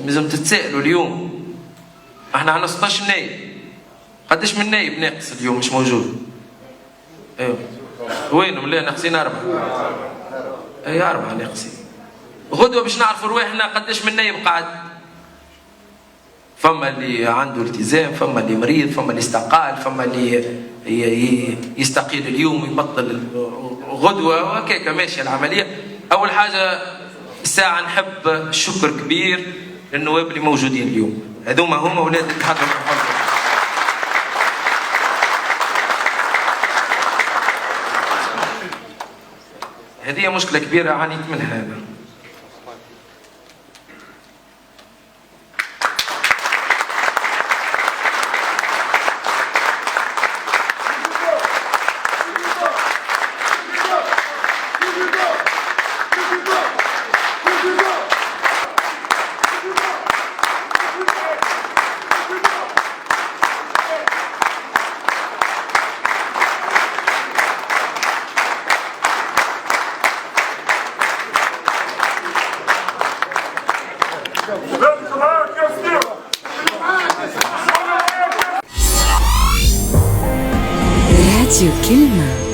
لازم تتسائلوا اليوم. احنا عندنا 16 نايب، قداش من نايب ناقص اليوم مش موجود؟ ايوه وينهم؟ لا ناقصين 4. اي 4 ناقصين. غدوه باش نعرفوا رواحنا قداش من نايب قاعد. فما اللي عنده التزام، فما اللي مريض، فما اللي استقال، فما اللي يستقيل اليوم ويبطل غدوه، وهكاك ماشيه العمليه. اول حاجه الساعه نحب شكر كبير للنواب اللي موجودين اليوم، هذوما هما اولاد الاتحاد المحافظه. هذه مشكله كبيره عانيت منها انا. راديو كلمة.